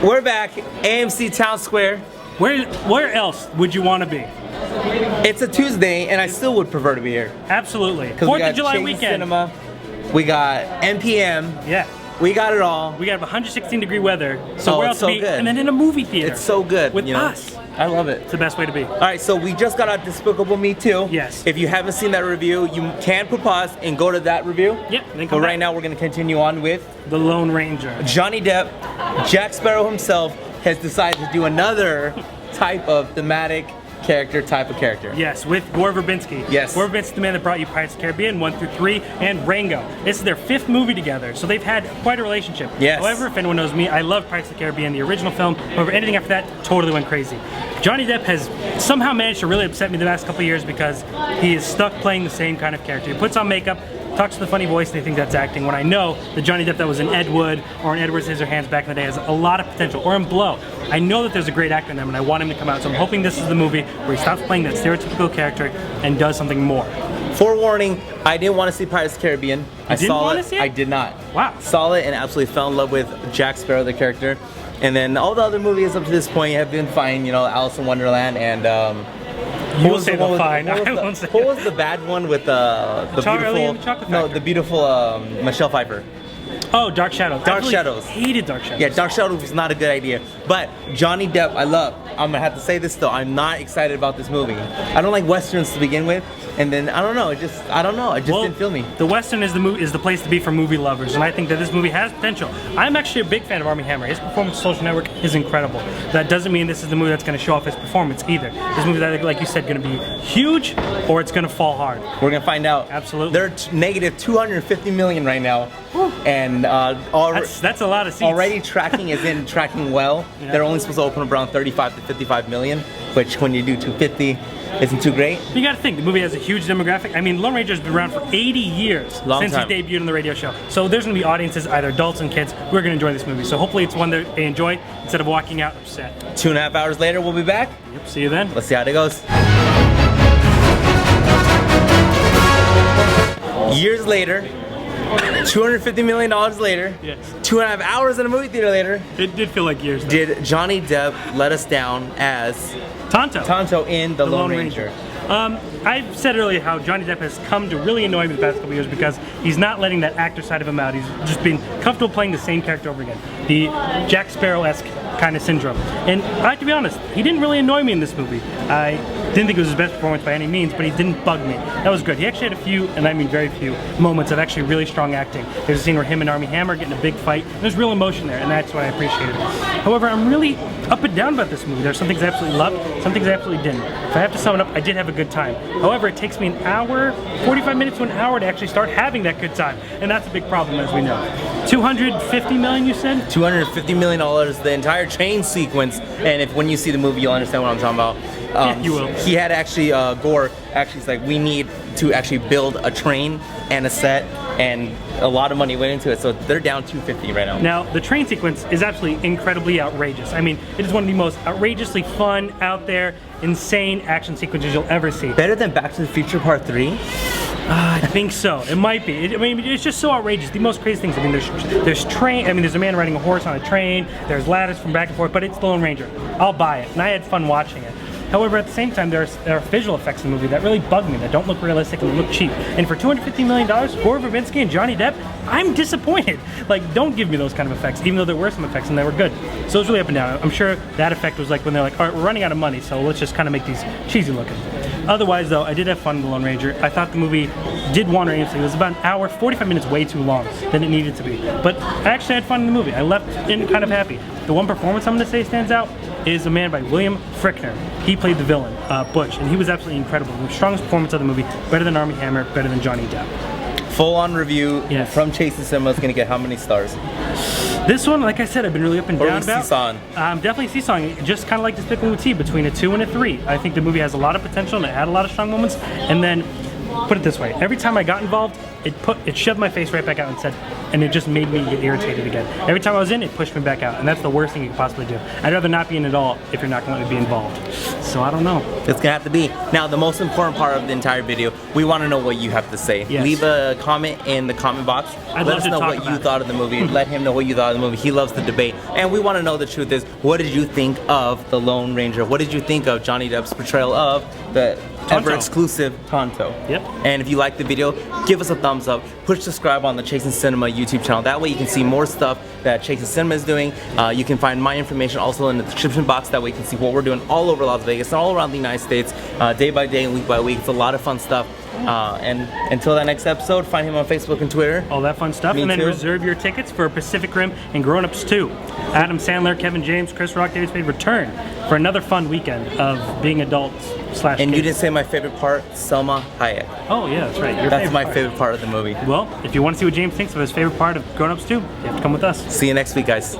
We're back, AMC Town Square. Where else would you want to be? It's a Tuesday, and I still would prefer to be here. Absolutely. We 4th got of July Chase weekend. Cinema, we got NPM, Yeah. we got it all. We got 116-degree weather, so Oh, where it's else so to be? good. And then in a movie theater. It's so good. With you know? us. I love it. It's the best way to be. All right, so we just got out Despicable Me 2. Yes. If you haven't seen that review, you can put pause and go to that review. Yep, then But come right back. now, we're going to continue on with The Lone Ranger. Johnny Depp. Jack Sparrow himself has decided to do another type of thematic type of character. Yes, with Gore Verbinski. Yes. Gore Verbinski's the man that brought you Pirates of the Caribbean 1 through 3 and Rango. This is their 5th movie together, so they've had quite a relationship. Yes. However, if anyone knows me, I love Pirates of the Caribbean, the original film. However, anything after that totally went crazy. Johnny Depp has somehow managed to really upset me the last couple of years because he is stuck playing the same kind of character. He puts on makeup, talks with a funny voice, and they think that's acting, when I know the Johnny Depp that was in Ed Wood or in Edward Scissorhands back in the day has a lot of potential, or in Blow. I know that there's a great actor in them, and I want him to come out, so I'm hoping this is the movie where he stops playing that stereotypical character and does something more. Forewarning, I didn't want to see Pirates of the Caribbean. I didn't saw wanna it. see it? I did not. Wow. Saw it and absolutely fell in love with Jack Sparrow, the character. And then all the other movies up to this point have been fine. You know, Alice in Wonderland and You'll say the fine. What I was, won't say what was the bad one with the Charlie beautiful? and the Chocolate No, Factory. the beautiful Michelle Pfeiffer. Oh, Dark Shadows. Dark I really Shadows. Hated Dark Shadows. Yeah, Dark Shadows was not a good idea. But Johnny Depp, I love. I'm gonna have to say this though. I'm not excited about this movie. I don't like westerns to begin with, and then I don't know. It just didn't feel me. The Western is the place to be for movie lovers, and I think that this movie has potential. I'm actually a big fan of Armie Hammer. His performance on Social Network is incredible. That doesn't mean this is the movie that's going to show off his performance either. This movie that, like you said, going to be huge or it's going to fall hard. We're gonna find out. Absolutely. They're negative 250 million right now, and That's a lot of seats. already tracking well. Yeah. They're only supposed to open around 35 to 55 million, which when you do 250 isn't too great. You got to think the movie has a huge demographic. I mean, Lone Ranger's been around for 80 years Long since time. he debuted on the radio show. So there's going to be audiences, either adults and kids, who are going to enjoy this movie. So hopefully it's one that they enjoy instead of walking out upset. 2.5 hours later, we'll be back. Yep. See you then. Let's see how it goes. Years later, $250 million later, Yes. 2.5 hours in a movie theater later, It did feel like years. Though. did Johnny Depp let us down as Tonto. in The Lone Ranger? I've said earlier how Johnny Depp has come to really annoy me the past couple years because he's not letting that actor side of him out. He's just been comfortable playing the same character over again. The Jack Sparrow-esque kind of syndrome. And I have to be honest, he didn't really annoy me in this movie. I didn't think it was his best performance by any means, but he didn't bug me. That was good. He actually had a few, and I mean very few, moments of actually really strong acting. There's a scene where him and Armie Hammer get in a big fight. There's real emotion there, and that's what I appreciated. However, I'm really up and down about this movie. There's some things I absolutely loved, some things I absolutely didn't. If I have to sum it up, I did have a good time. However, it takes me an hour, 45 minutes to an hour to actually start having that good time, and that's a big problem, as we know. 250 million, you said? $250 million, the entire train sequence, and when you see the movie, you'll understand what I'm talking about. Yeah, you will. He had actually, Gore actually is like, we need to actually build a train and a set, and a lot of money went into it, so they're down 250 right now. Now, the train sequence is absolutely incredibly outrageous. I mean, it is one of the most outrageously fun, out there, insane action sequences you'll ever see. Better than Back to the Future Part 3? I think so. It might be. I mean, it's just so outrageous. The most crazy things. I mean, there's train. I mean, there's a man riding a horse on a train. There's ladders from back and forth. But it's the Lone Ranger. I'll buy it, and I had fun watching it. However, at the same time, there are visual effects in the movie that really bug me, that don't look realistic and look cheap. And for $250 million, Gore Verbinski and Johnny Depp, I'm disappointed. Like, don't give me those kind of effects, even though there were some effects and they were good. So it was really up and down. I'm sure that effect was like when they're like, all right, we're running out of money, so let's just kind of make these cheesy looking. Otherwise, though, I did have fun with The Lone Ranger. I thought the movie did wander aimlessly. It was about an hour, 45 minutes way too long than it needed to be. But I actually had fun in the movie. I left in kind of happy. The one performance I'm going to say stands out is a man by William Frickner. He played the villain, Butch, and he was absolutely incredible. The strongest performance of the movie, better than Armie Hammer, better than Johnny Depp. Full-on review Yes. from Chase Cinema is going to get how many stars? This one, like I said, I've been really up and Or down we about. seesawing? Definitely seesawing it, just kind of like Despicable Me 2, between a 2 and a 3. I think the movie has a lot of potential and it had a lot of strong moments. And then, put it this way, every time I got involved, it shoved my face right back out and said, and it just made me get irritated again. Every time I was in, it pushed me back out, and that's the worst thing you could possibly do. I'd rather not be in at all if you're not going to be involved. So I don't know. It's gonna have to be. Now, the most important part of the entire video, we want to know what you have to say. Yes. Leave a comment in the comment box. I'd Let love us to know talk what you about it. thought of the movie. Let him know what you thought of the movie. He loves the debate. And we want to know the truth is, what did you think of The Lone Ranger? What did you think of Johnny Depp's portrayal of the ever exclusive Tonto? Yep. And if you liked the video, give us a thumbs up. Push subscribe on the Chasing Cinema YouTube channel. That way you can see more stuff that Chasing Cinema is doing. You can find my information also in the description box. That way you can see what we're doing all over Las Vegas and all around the United States, day by day and week by week. It's a lot of fun stuff. And until that next episode, find him on Facebook and Twitter. All that fun stuff. Me And then too. reserve your tickets for Pacific Rim and Grown Ups 2. Adam Sandler, Kevin James, Chris Rock, David Spade return for another fun weekend of being adults / And kids. you didn't say my favorite part, Selma Hayek. Oh yeah, that's right. Your That's my part. favorite part of the movie. Well, if you want to see what James thinks of his favorite part of Grown Ups 2, you have to come with us. See you next week, guys.